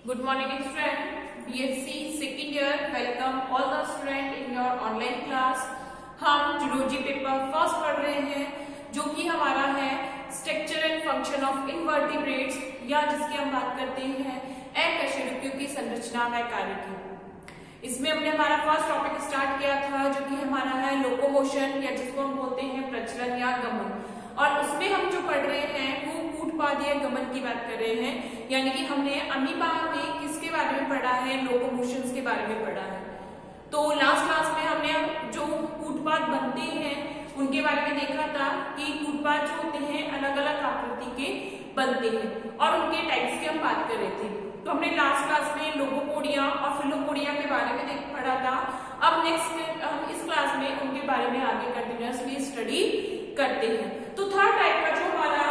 Good morning student, BSc second year, welcome all the student in your online class। हम zoology paper first पढ़ रहे हैं जो कि हमारा है structure and function of invertebrates, या जिसकी हम बात करते हैं अकशेरुकियों की संरचना व कार्य की। इसमें हमने हमारा फर्स्ट टॉपिक स्टार्ट किया था जो कि हमारा है लोकोमोशन, या जिसको हम बोलते हैं प्रचलन या गमन। और उसमें हम जो पढ़ रहे हैं वो कूटपादीय गमन की बात कर रहे हैं, यानी कि हमने अमीबा में किसके बारे में पढ़ा है, लोकोमोशंस के बारे में पढ़ा है। तो लास्ट क्लास में हमने जो कूटपाद बनते हैं उनके बारे में देखा था कि कूटपाद जो होते हैं अलग अलग आकृति के बनते हैं और उनके टाइप्स की हम बात कर रहे थे। तो हमने लास्ट क्लास में लोगोपोडिया और फिलोपोडिया के बारे में पढ़ा था। अब नेक्स्ट हम इस क्लास में उनके बारे में आगे कंटिन्यूअसली स्टडी करते हैं। तो थर्ड टाइप का जो हमारा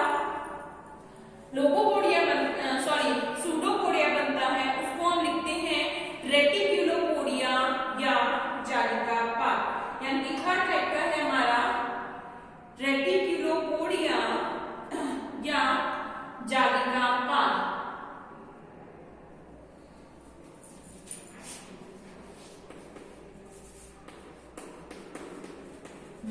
सूडोपोडिया बनता है उसको हम लिखते हैं रेटिक्युलोपोडिया या जालिकापाद, यानी कि थर्ड टाइप का है हमारा रेटिक्युलोपोडिया या जालिकापाद।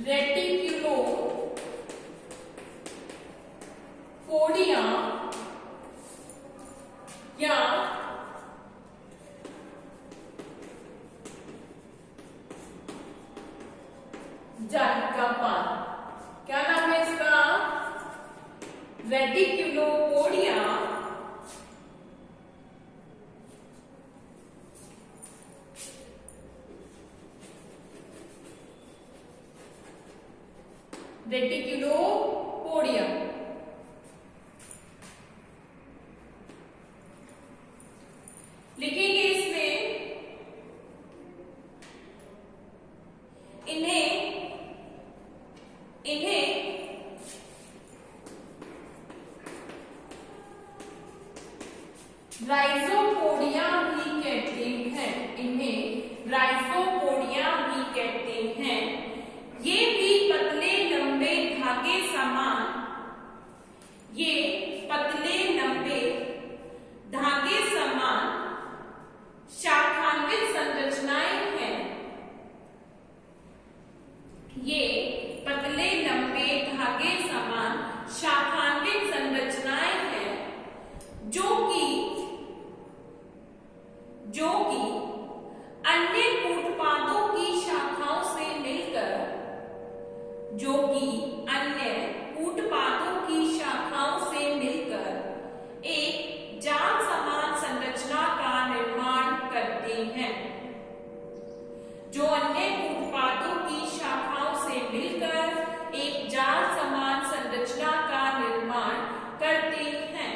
रेटिक्युलोपोडिया या जालिकापाद, क्या नाम है इसका? रेटिक्युलोपोडिया रेटिक्युलोपोडिया। लिखेंगे इसमें इन्हें राइजोपोडिया भी कहते हैं, इन्हें राइजोपोडिया भी कहते हैं। ये भी पतले लंबे धागे समान, ये पतले लंबे धागे समान शाखान्वित संरचनाएं हैं। ये पतले लंबे धागे समान शाखान्वित संरचनाएं हैं जो कि अन्य कूटपादों की शाखाओं से मिलकर एक जाल समान संरचना का निर्माण करते हैं। जो अन्य कूटपादों की शाखाओं से मिलकर एक जाल समान संरचना का निर्माण करते हैं।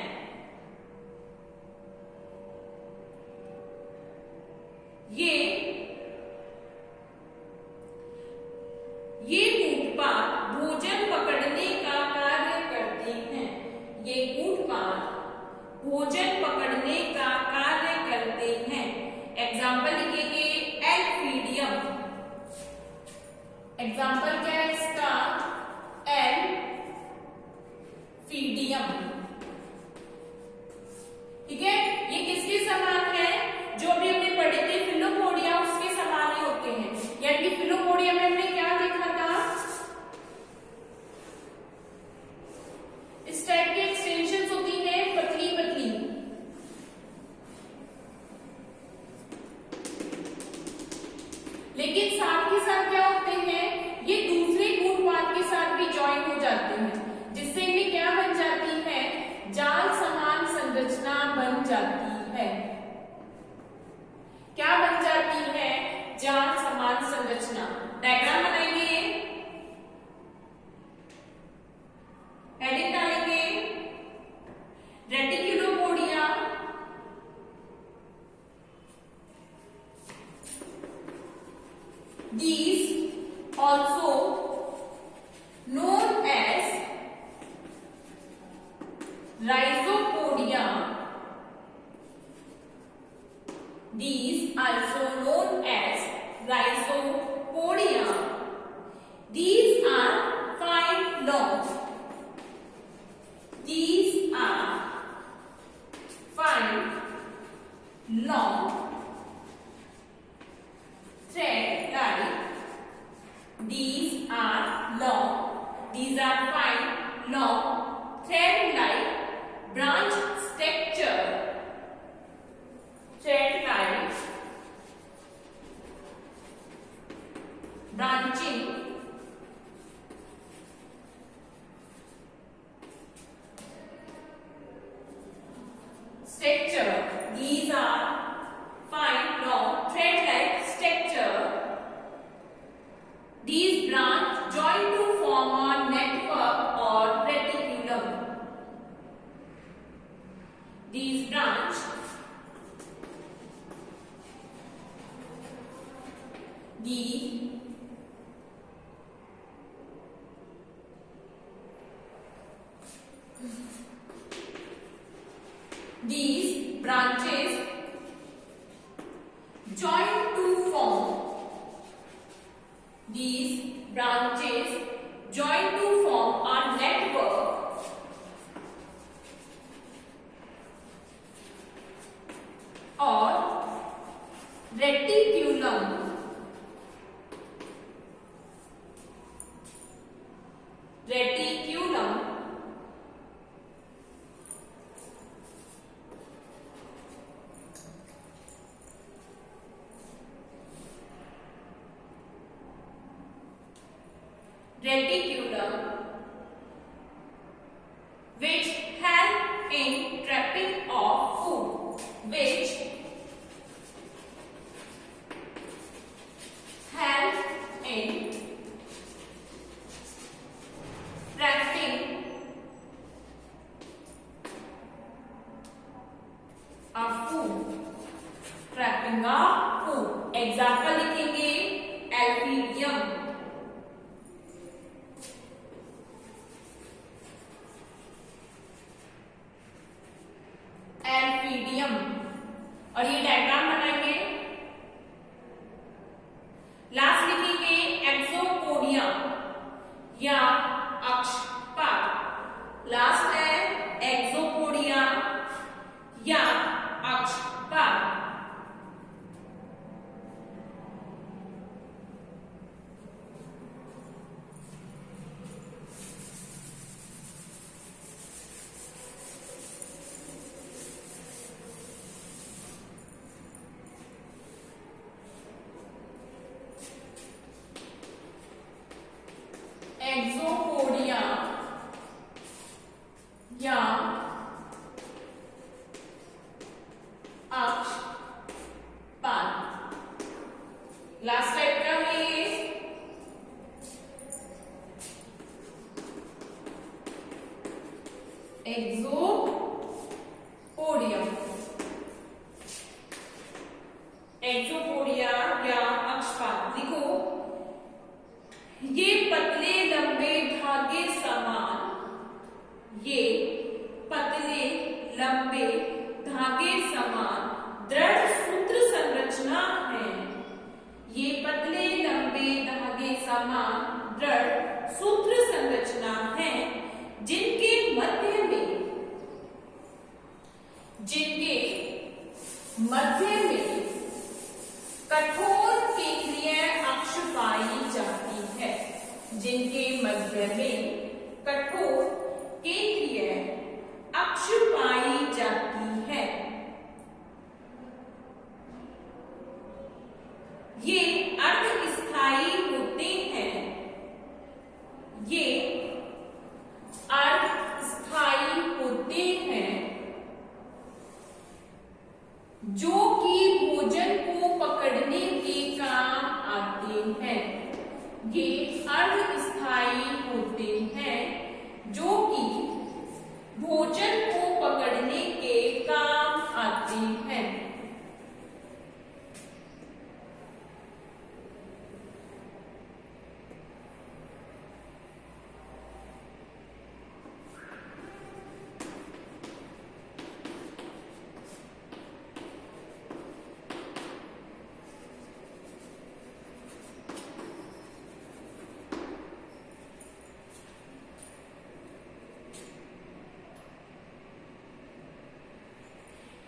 ये कूटपाद भोजन पकड़ने का कार्य करते हैं। ये कूटपाद भोजन पकड़ने का कार्य करते हैं। एग्जाम्पल लिखेंगे एल्फीडियम। एग्जाम्पल क्या है इसका? एल्फीडियम। ठीक है, ये किसके समान है? जो भी हमने पढ़े थे फिलोपोडिया उसके समान ही होते हैं। यानी कि फिलोपोडिया में हमने क्या देखा था? इस टाइप की एक्सटेंशंस होती है पतली पतली, लेकिन साथ ही साथ क्या होते हैं, ये दूसरे कूटपाद के साथ भी ज्वाइन हो जाते हैं, जिससे इनमें क्या बन जाती है? जाल समान संरचना बन जाती है। क्या बन जाती है? जाल समान संरचना। डायग्राम बनाएंगे, हेडिंग डालेंगे रेटिक्युलोपोडिया these also known as rhizopodia, these also known as rhizopodia, these are fine lobes, these are fine structure. These are fine, long, thread-like structure. These branch join to form a network or reticulum. These branch these branches join to form a network or reticulum. Reticulum which help in trapping of food, which help in trapping of food, trapping of food. Example लिखेंगे एल्फीडियम, और ये diagram बनाएंगे। Last लिखेंगे एक्सोपोडिया या Akshapada. Last है एक्सोपोडिया या अक्षपाद। एक्सोपोडिया या Akshapada. Last type का है ये। एक्सोपोडियम, एक्सोपोडिया या अक्षपाद। लिखो, ये पतले लंबे धागे समान, ये पतले लंबे धागे समान दृढ़ सूत्र संरचना है। ये पतले लंबे धागे समान दृढ़ सूत्र संरचना है जिनके मध्य में कठोर केंद्रीय अक्ष पाई जाती है। जिनके मध्य में कठोर केंद्रीय अक्ष पाई जाती है। ये अर्धस्थायी होते हैं। ये अर्धस्थायी होते हैं जो कि भोजन को पकड़ने के काम आते हैं। ये अर्धस्थायी होते हैं जो कि भोजन को पकड़ने के काम आते हैं।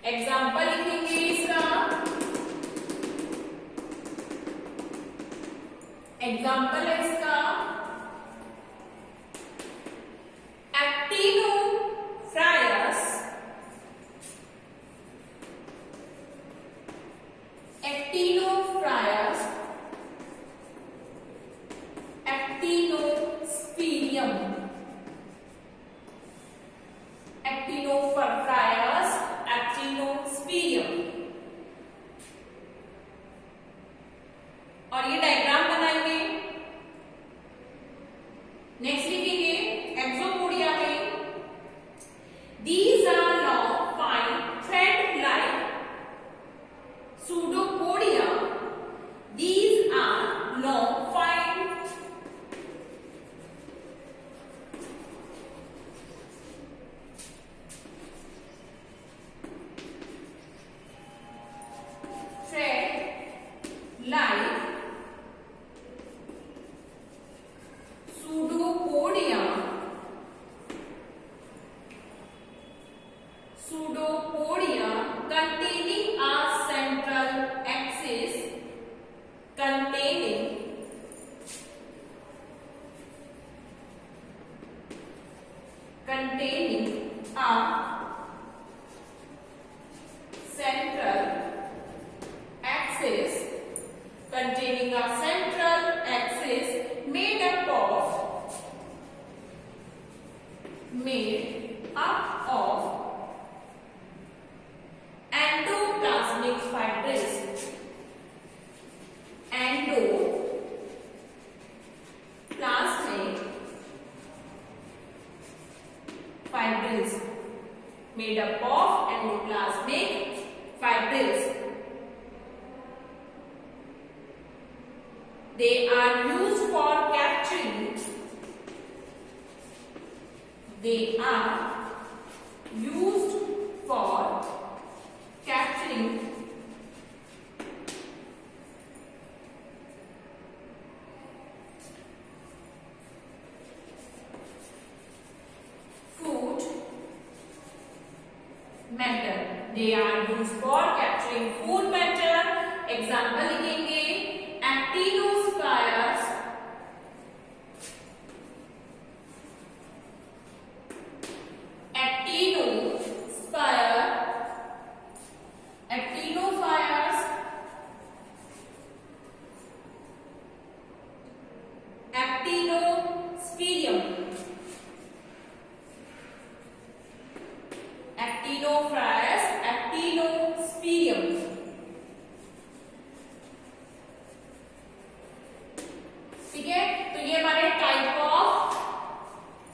एग्जाम्पल लिखेंगे इसका। एग्जाम्पल है इसका एक्टिनोफ्रायस, एक्टिनोफ्रायस, एक्टिनोस्फीरियम, एक्टिनोफ्रायस, pseudopodia containing a central axis, containing a central axis, containing a central axis made up of endoplasmic fibrils, made up of endoplasmic fibrils. They are used for capturing food matter. They are used for capturing food matter. Example लिखेंगे एक्टिनोस्फायर्स, एक्टिनोस्फीरियम, एक्टिनोफ्रायस, एक्टिनोस्फीरियम। ठीक है, तो ये हमारे type of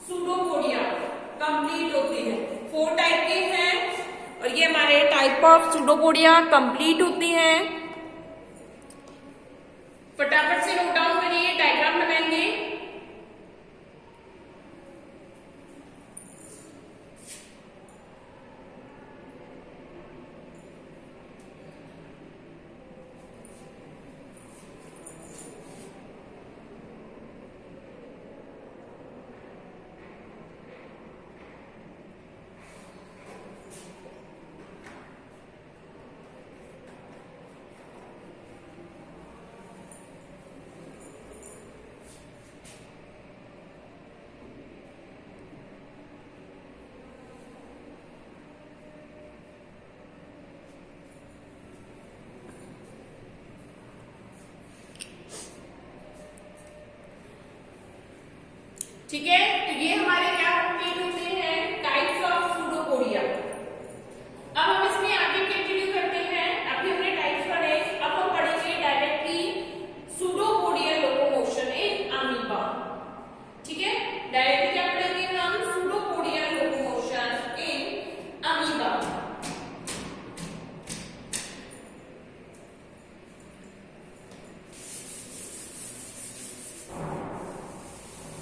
pseudopodia complete होते हैं। 4 type के हैं और ये हमारे टाइप ऑफ सूडोपोडिया कंप्लीट होती हैं। फटाफट से नोट डाउन करिए, डायग्राम बनाएंगे। ठीक है, तो ये हमारे क्या कंप्लीट होते हैं टाइप्स ऑफ सूडोपोडिया। अब हम इसमें आगे कंटिन्यू करते हैं। अभी हमने टाइप्स पढ़े, अब हम पढ़ेंगे directly pseudopodia locomotion in amoeba. ठीक है, डायरेक्टली क्या पढ़ेंगे हम pseudopodia locomotion in amoeba.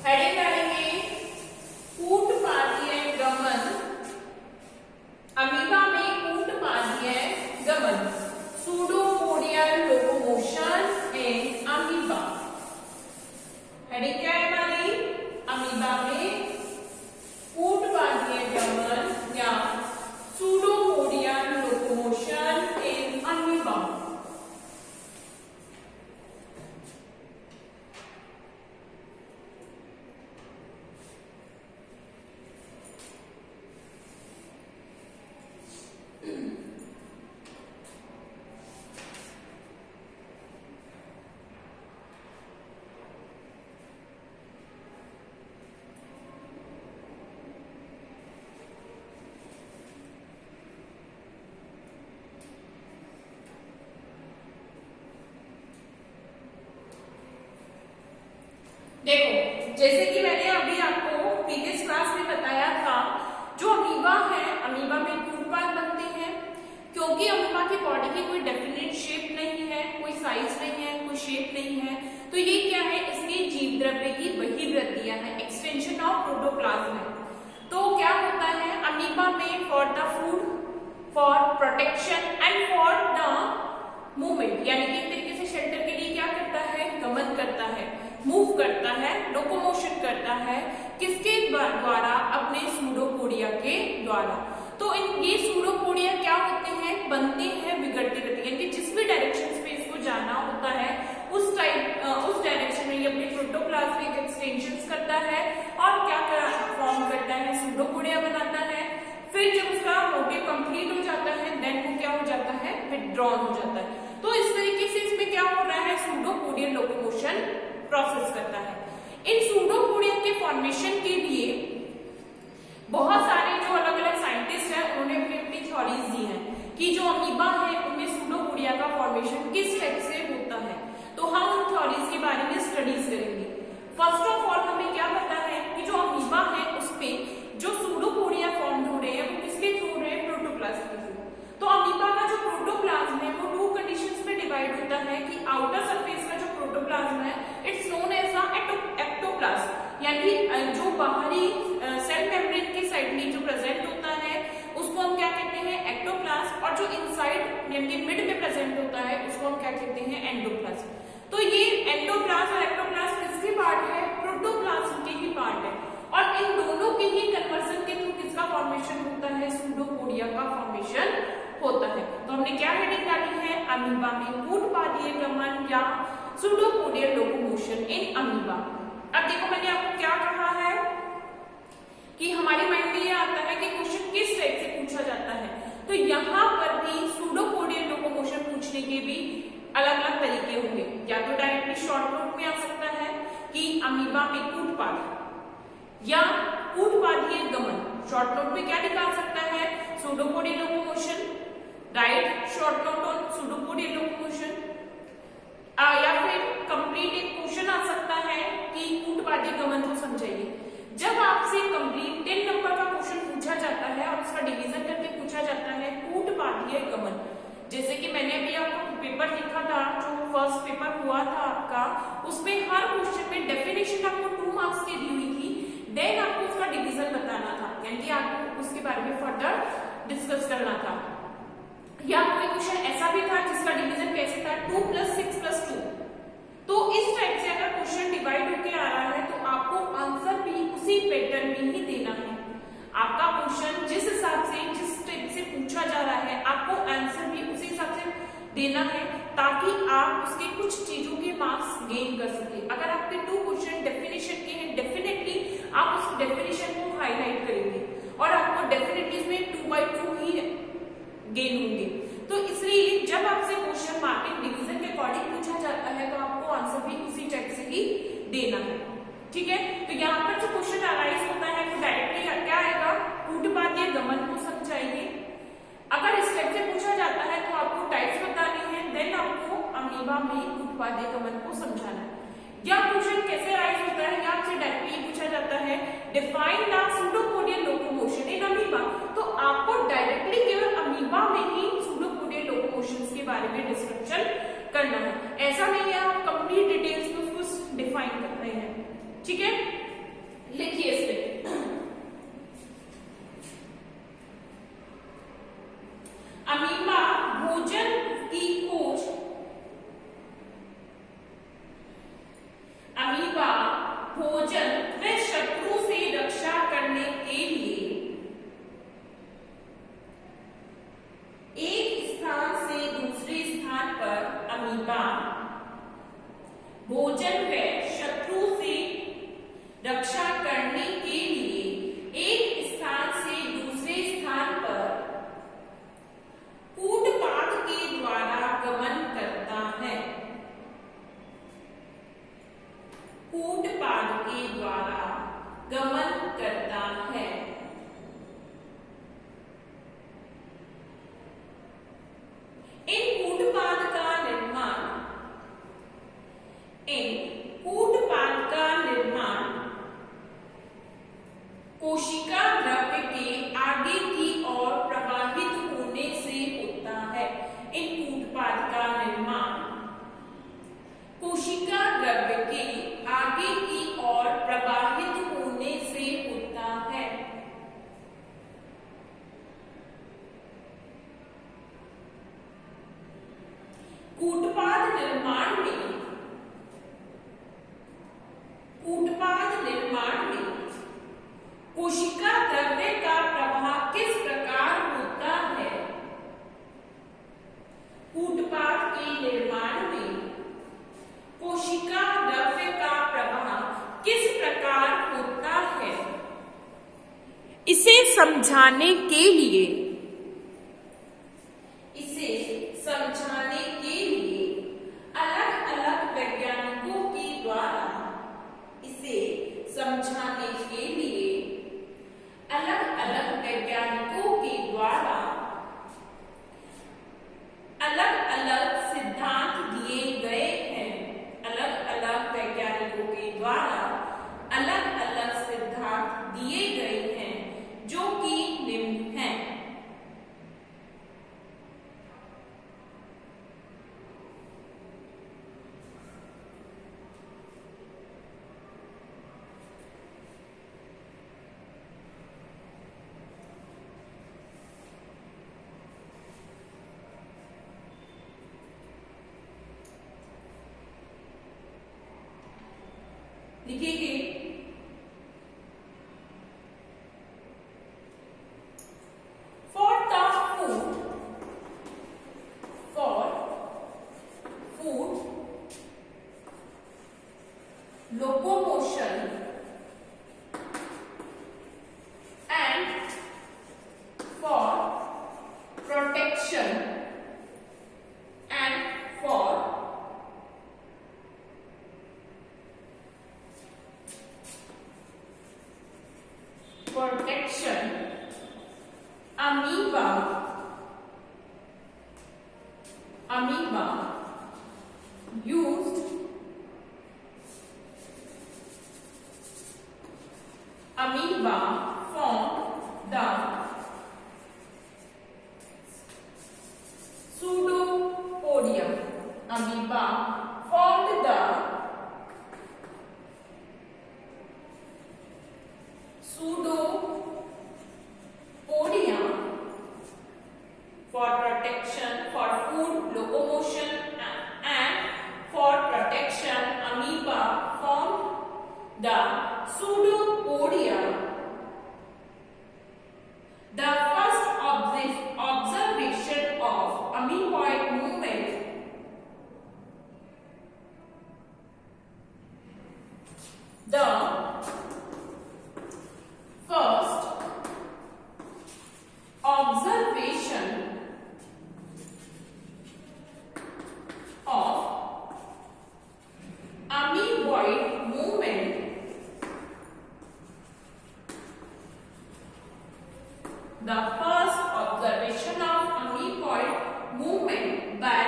Heading amoeba में कूटपादीय गमन, pseudopodia locomotion in amoeba. Heading क्या है हमारी? अमीबा में कूटपादीय गमन या सूडोपोडिया लोकोमोशन इन अमीबा। देखो, जैसे कि मैंने अभी आपको प्रीवियस क्लास में बताया था, जो अमीबा है, अमीबा में कूटपाद बनते हैं क्योंकि अमीबा की बॉडी की कोई डेफिनेट शेप नहीं है, कोई साइज नहीं है, कोई शेप नहीं है। तो ये क्या है? इसके जीव द्रव्य की बहिर्वृत्तियां हैं, एक्सटेंशन ऑफ प्रोटोप्लाज्म है। तो क्या होता है अमीबा में? For the food, for protection and for the movement, यानी कि एक तरीके से शेल्टर के लिए क्या करता है? गमन करता है, मूव करता है, लोकोमोशन करता है। किसके द्वारा? अपने सूडोपोडिया के द्वारा। तो इन ये सूडोपोडिया क्या होते हैं, बनते हैं बिगड़ती रहती है, यानी जिस भी डायरेक्शन पे इसको जाना होता है उस डायरेक्शन में ये अपने प्रोटोप्लाज्मिक एक्सटेंशंस करता है और क्या फॉर्म करता है, सूडोपोडिया बनाता है। फिर जब उसका मोटिव कंप्लीट हो जाता है देन वो क्या हो जाता है, विथड्रॉन हो जाता है। तो इस तरीके से इसमें क्या हो रहा है, सूडोपोडियल लोकोमोशन प्रोसेस करता है। इन सूडोपोडिया के फॉर्मेशन के लिए बहुत सारे जो अलग अलग साइंटिस्ट हैं उन्होंने अपनी अपनी थ्योरीज दी हैं कि जो अमीबा है उनमें सूडोपोडिया का फॉर्मेशन किस टाइप से होता है। तो हम उन थ्योरीज के बारे में स्टडीज करेंगे। फर्स्ट ऑफ ऑल हमें क्या पता है कि जो अमीबा है उसमें जो सूडोपोडिया फॉर्म हो रहे हैं वो किसके थ्रू हो रहे हैं, प्रोटोप्लाज्म के थ्रू। तो अमीबा का जो प्रोटोप्लाज्म है वो टू कंडीशंस में डिवाइड होता है कि आउटर सरफेस का जो प्रोटोप्लाज्म है इट्स नोन एज एक्टोप्लाज्म, यानी जो बाहरी सेल मेम्ब्रेन की साइड में जो प्रेजेंट होता है उसको हम क्या कहते हैं, एक्टोप्लाज्म, और जो इनसाइड यानी मिड में प्रेजेंट होता है उसको हम क्या कहते हैं, एंडोप्लाज्म। तो ये एंडोप्लाज्म और एक्टोप्लाज्म किसके पार्ट है, प्रोटोप्लाज्म के ही पार्ट है, और इन दोनों के ही कन्वर्जन के थ्रू किसका फॉर्मेशन होता है, सूडोपोडिया का फॉर्मेशन होता है। तो हमने क्या हेडिंग डाली है, अमीबा में कूटपादीय गमन या सूडोपोडियल लोकोमोशन इन अमीबा। अब देखो मैंने आपको क्या कहा है कि हमारे माइंड में ये आता है कि क्वेश्चन किस टाइप से पूछा जाता है। तो यहाँ पर भी सूडोपोडियल लोकोमोशन पूछने के भी अलग अलग तरीके होंगे, या तो डायरेक्टली शॉर्ट नोट में आ सकता है कि अमीबा में कूटपाद या कूटपादीय गमन। शॉर्ट नोट में क्या निकाल सकता है, pseudopodial locomotion, right short note on pseudopodial locomotion, या फिर कंप्लीट एक क्वेश्चन आ सकता है कि कूटपादीय गमन को समझाइए। जब आपसे कंप्लीट 10 नंबर का क्वेश्चन पूछा जाता है और उसका डिवीजन करके पूछा जाता है कूटपादीय गमन, जैसे कि मैंने अभी आपको पेपर लिखा था, जो फर्स्ट पेपर हुआ था आपका, उसमें हर क्वेश्चन में डेफिनेशन आपको 2 मार्क्स की दी हुई थी, देन आपको उसका डिवीजन बताना था, यानी आपको उसके बारे में फर्दर डिस्कस करना था। या कोई क्वेश्चन ऐसा भी था जिसका डिवीजन कैसे था, 2 + 6 + 2। तो इस टाइप से अगर क्वेश्चन डिवाइड होके आ रहा है तो आपको आंसर भी उसी पैटर्न में ही देना है। आपका क्वेश्चन जिस हिसाब से जिस टाइप से पूछा जा रहा है आपको आंसर भी उसी हिसाब से देना है, ताकि आप उसके कुछ चीजों के मार्क्स गेन कर सके। अगर आपके 2 क्वेश्चन डेफिनेशन के हैं, डेफिनेटली आप उस डेफिनेशन को हाईलाइट करेंगे और आपको डेफिनेटली इसमें 2/2 ही गेन होंगे। तो इसलिए जब आपसे क्वेश्चन मार्किंग डिवीजन के अकॉर्डिंग पूछा जाता है तो आपको आंसर भी उसी टाइप से ही देना है, ठीक है। तो यहाँ पर जो क्वेश्चन अराइज होता है तो डायरेक्टली क्या आएगा, कूटपादीय गमन को समझाइए। अगर इस टाइप से पूछा जाता है तो आपको टाइप्स बताने हैं, देन आपको अमीबा में कूटपादीय गमन को समझाना है। या क्वेश्चन कैसे अराइज होता है, या आपसे डायरेक्टली पूछा जाता है define the pseudopodial locomotion in amoeba, तो आपको डायरेक्टली केवल अमीबा में ही सूडोपोडियल लोकोमोशंस के बारे में डिस्क्रिप्शन करना है। ऐसा नहीं है आप कंप्लीट डिटेल्स में उसको डिफाइन कर रहे हैं, ठीक है। लिखिए इस पे अमीबा भोजन की खोज, अमीबा भोजन व शत्रु से रक्षा करने के लिए एक स्थान से दूसरे स्थान पर, अमीबा भोजन व शत्रु से रक्षा करने के लिए एक स्थान से दूसरे स्थान पर कूटपाद के द्वारा गमन करता है, कूटपाद के द्वारा गमन करता है। इन कूटपाद का निर्माण, इन कूटपाद का निर्माण कोशिका द्रव्य के आगे की ओर प्रवाहित होने से होता है। इन कूटपाद का निर्माण कोशिका द्रव्य के आगे की ओर प्रवाहित होने से होता है। कूटपाद निर्माण में, कूटपाद निर्माण में कोशिका द्रव्य का प्रवाह किस प्रकार समझाने के लिए, इसे समझाने के लिए अलग अलग वैज्ञानिकों के द्वारा, इसे समझाने के लिए अलग अलग वैज्ञानिकों के द्वारा अलग अलग सिद्धांत दिए गए हैं। अलग अलग वैज्ञानिकों के द्वारा अलग अलग सिद्धांत दिए गए हैं, जो कि निम्न हैं। लिखिए for food locomotion and for protection and for protection, amoeba used amoeba formed the pseudopodia. Amoeba formed the pseudopodia for protection, for food locomotion and for protection. Amoeba formed the pseudopodia. The first observation of amoeboid movement the first observation of amoeboid movement the first observation of amoeboid movement by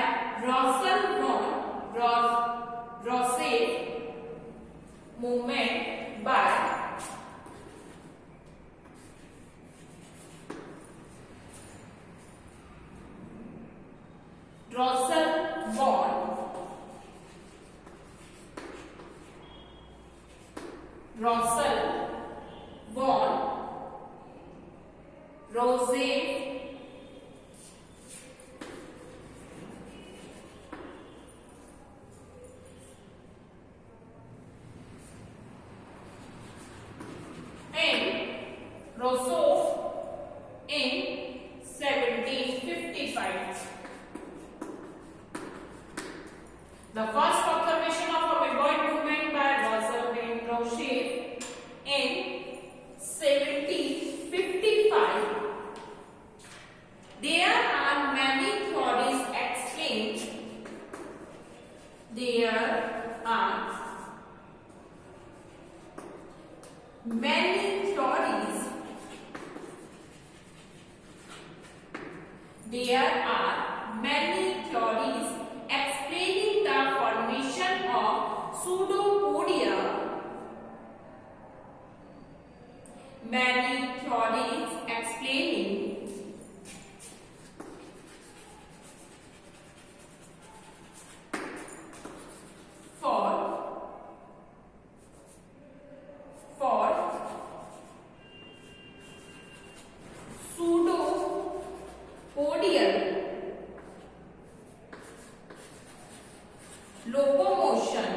Russell von Rossef movement by Russell von Rossef in 1755. The first observation of amoeboid movement by Russell von Rossef in 1755. There are many theories explained. There are many theories. There are many theories explaining the formation of pseudopodia. Many theories explaining for pseudopodial locomotion.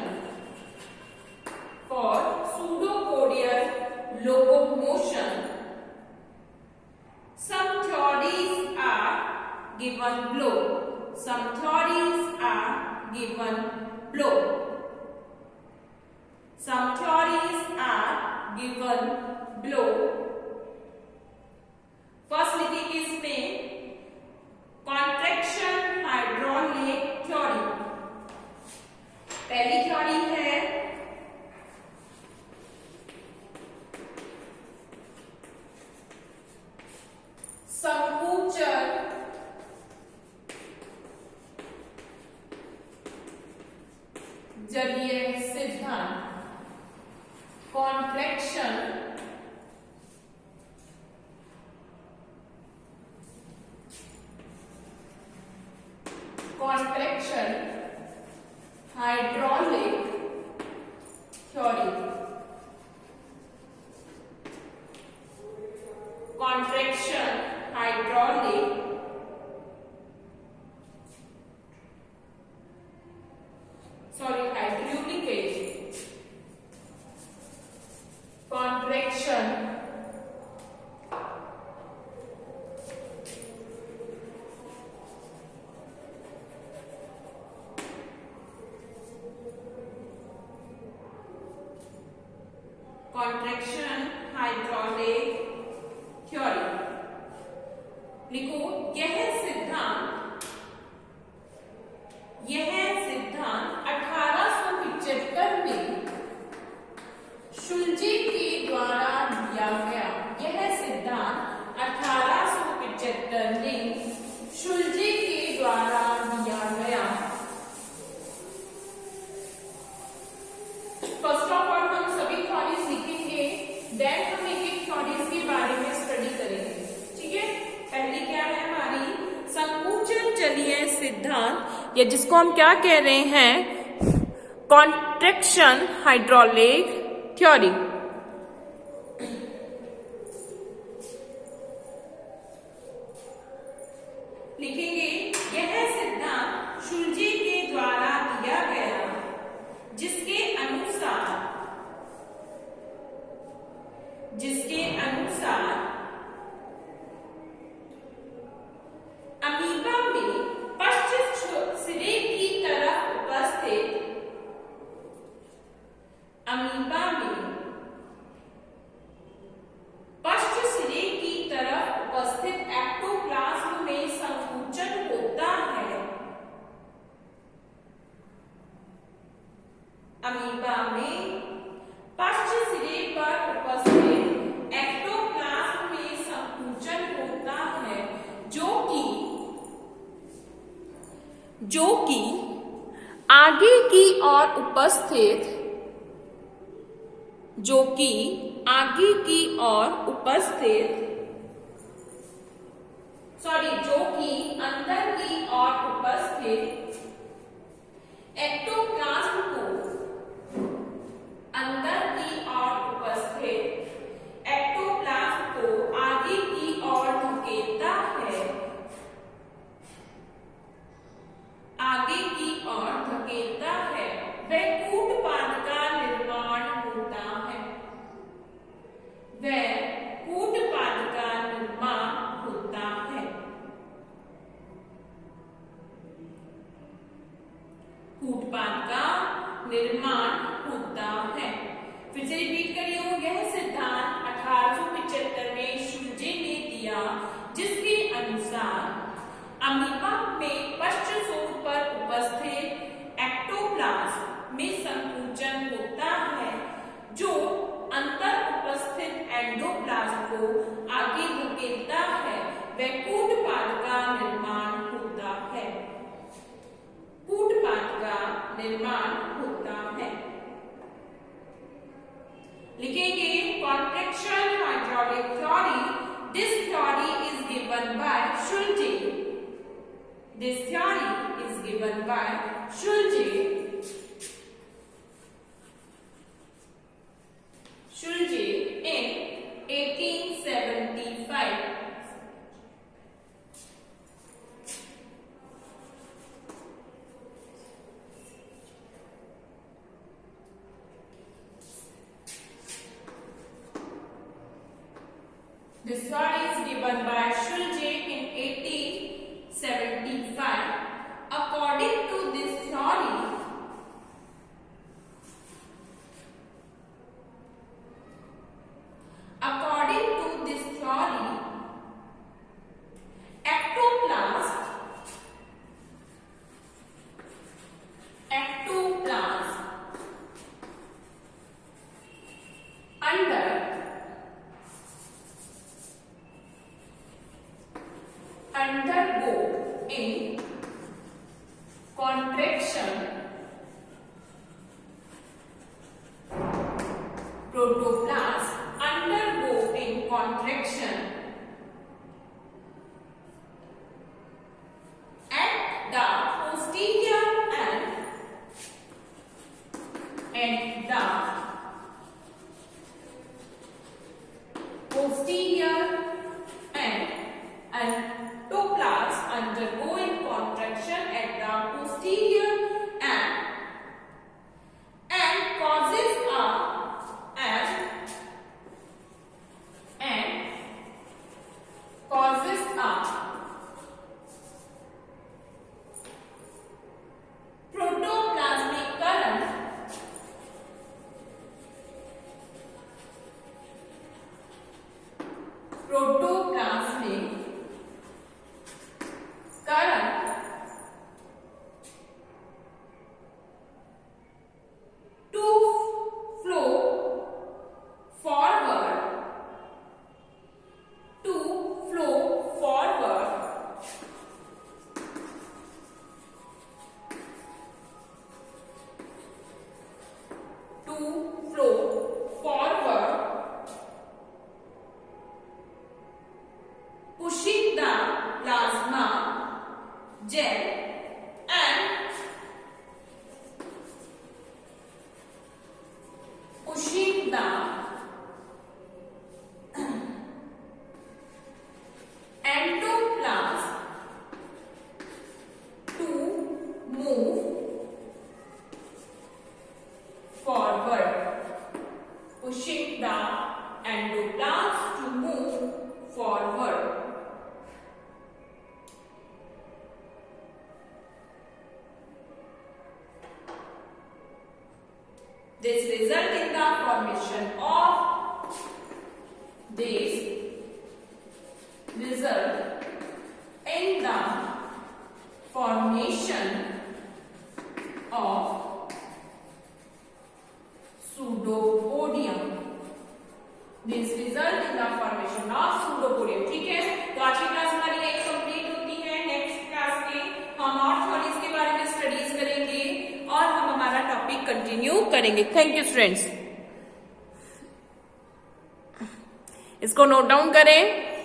For pseudopodial locomotion, some theories are given below. Some theories are given below. Some theories are given below. First लिखेंगे इसमें contraction hydraulic theory. पहली theory है संकुचन जलीय सिद्धांत। Contraction hydraulic theory. Contraction hydraulic hydraulic acid. Contraction contraction hydraulic theory. लिखो यह सिद्धांत 1875 में शुल्जे के द्वारा दिया गया। यह सिद्धांत 1875 में शुल्जे के द्वारा दिया गया। फर्स्ट ऑफ ऑल हम सभी थ्योरीज लिखेंगे, देन हम एक थ्योरीज के बारे में स्टडी करेंगे। ठीक है, पहली क्या है हमारी संकुचन जलीय सिद्धांत, या जिसको हम क्या कह रहे हैं, कॉन्ट्रैक्शन हाइड्रोलिक थ्योरी। लिखेंगे यह सिद्धांत शुल्जे के द्वारा दिया गया, जिसके अनुसार अमीबा में पश्च सिरे की तरफ उपस्थित एक्टोप्लाज्म में संकुचन होता है। अमीबा में पश्च सिरे पर उपस्थित एक्टोप्लाज्म में संकुचन होता है, जो कि आगे की ओर उपस्थित जो कि अंदर की ओर उपस्थित एक्टोप्लाज्म को आगे की ओर धकेलता है। वह कूटपाद का निर्माण होता है। फिर से रिपीट करिए, यह सिद्धांत 1875 में शुल्जे ने दिया, जिसके अनुसार अमीबा में पश्च छोर पर उपस्थित एक्टोप्लाज्म में संकुचन होता है, जो अंतर उपस्थित एंडोप्लाज्म को आगे धकेलता है। वह कूटपाद का निर्माण होता है। लिखेंगे contraction hydraulic theory. This theory is given by Schulze in 1875। This theory is given by Schulze in 1875. According to this theory, undergo in contraction, protoplast undergo in contraction at the posterior and endoplast undergo in contraction at the posterior and causes a protoplasmic current to flow forward pushing the plasma gel and pushing the endoplasm to move forward, pushing the endoplasm to move forward. This result in the formation of pseudopodium. This result in the formation of pseudopodium. ठीक है, तो आज की class हमारी यही complete होती है। Next class में हम ऑर्थोलिस के बारे में स्टडीज करेंगे और हम हमारा टॉपिक कंटिन्यू करेंगे। Thank you students. इसको नोट डाउन करें।